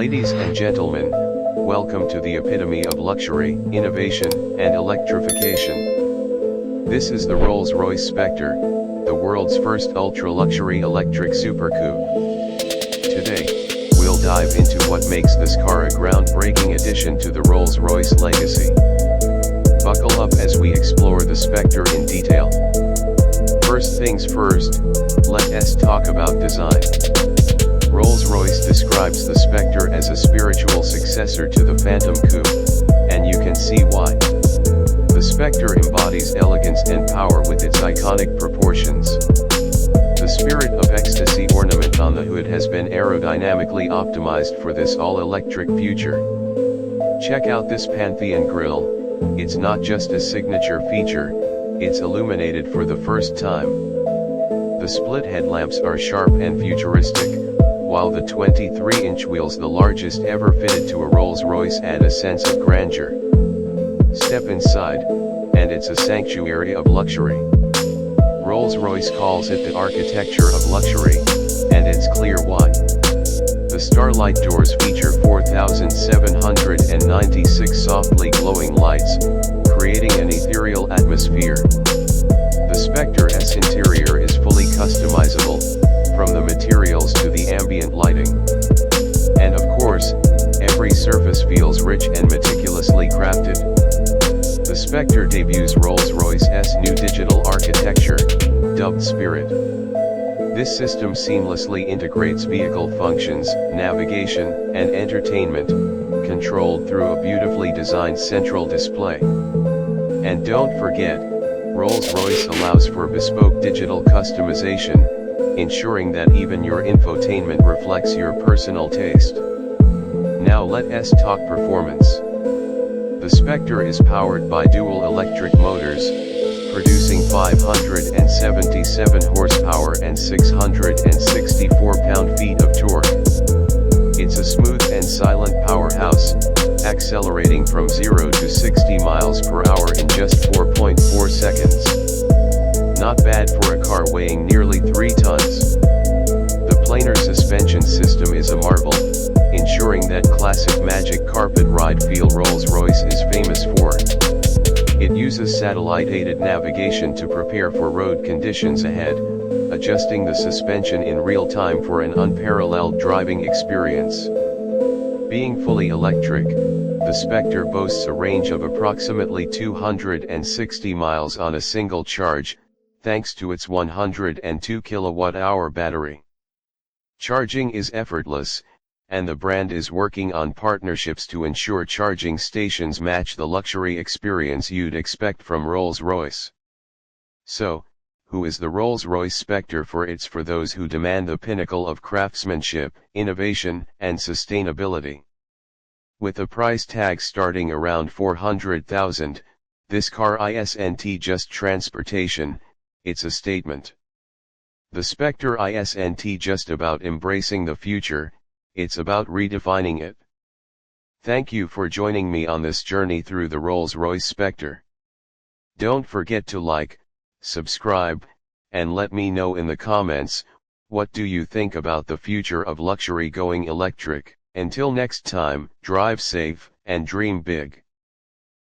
Ladies and gentlemen, welcome to the epitome of luxury, innovation, and electrification. This is the Rolls-Royce Spectre, the world's first ultra-luxury electric supercoupe. Today, we'll dive into what makes this car a groundbreaking addition to the Rolls-Royce legacy. Buckle up as we explore the Spectre in detail. First things first, let us talk about design. Rolls-Royce describes the Spectre as a spiritual successor to the Phantom Coupe, and you can see why. The Spectre embodies elegance and power with its iconic proportions. The Spirit of Ecstasy ornament on the hood has been aerodynamically optimized for this all-electric future. Check out this Pantheon Grille. It's not just a signature feature, it's illuminated for the first time. The split headlamps are sharp and futuristic, while the 23-inch wheels, the largest ever fitted to a Rolls-Royce, add a sense of grandeur. Step inside, and it's a sanctuary of luxury. Rolls-Royce calls it the architecture of luxury, and it's clear why. The Starlight Doors feature 4,796 softly glowing lights, creating an ethereal atmosphere. The Spectre's interior is fully customizable, from the materials to the ambient lighting. And of course, every surface feels rich and meticulously crafted. The Spectre debuts Rolls-Royce's new digital architecture, dubbed Spirit. This system seamlessly integrates vehicle functions, navigation, and entertainment, controlled through a beautifully designed central display. And don't forget, Rolls-Royce allows for bespoke digital customization, ensuring that even your infotainment reflects your personal taste. Now let us talk performance. The Spectre is powered by dual electric motors, producing 577 horsepower and 664 pound-feet of torque. It's a smooth and silent powerhouse, accelerating from 0 to 60 miles per hour in just 4.4 seconds. Not bad for a car weighing nearly 3 tons. The planar suspension system is a marvel, ensuring that classic magic carpet ride feel Rolls-Royce is famous for. It uses satellite-aided navigation to prepare for road conditions ahead, adjusting the suspension in real time for an unparalleled driving experience. Being fully electric, the Spectre boasts a range of approximately 260 miles on a single charge, thanks to its 102 kilowatt-hour battery. Charging is effortless, and the brand is working on partnerships to ensure charging stations match the luxury experience you'd expect from Rolls-Royce. So, who is the Rolls-Royce Spectre for? It's for those who demand the pinnacle of craftsmanship, innovation, and sustainability. With a price tag starting around $400,000, this car isn't just transportation, it's a statement. The Spectre isn't just about embracing the future, it's about redefining it. Thank you for joining me on this journey through the Rolls-Royce Spectre. Don't forget to like, subscribe, and let me know in the comments, what do you think about the future of luxury going electric? Until next time, drive safe, and dream big.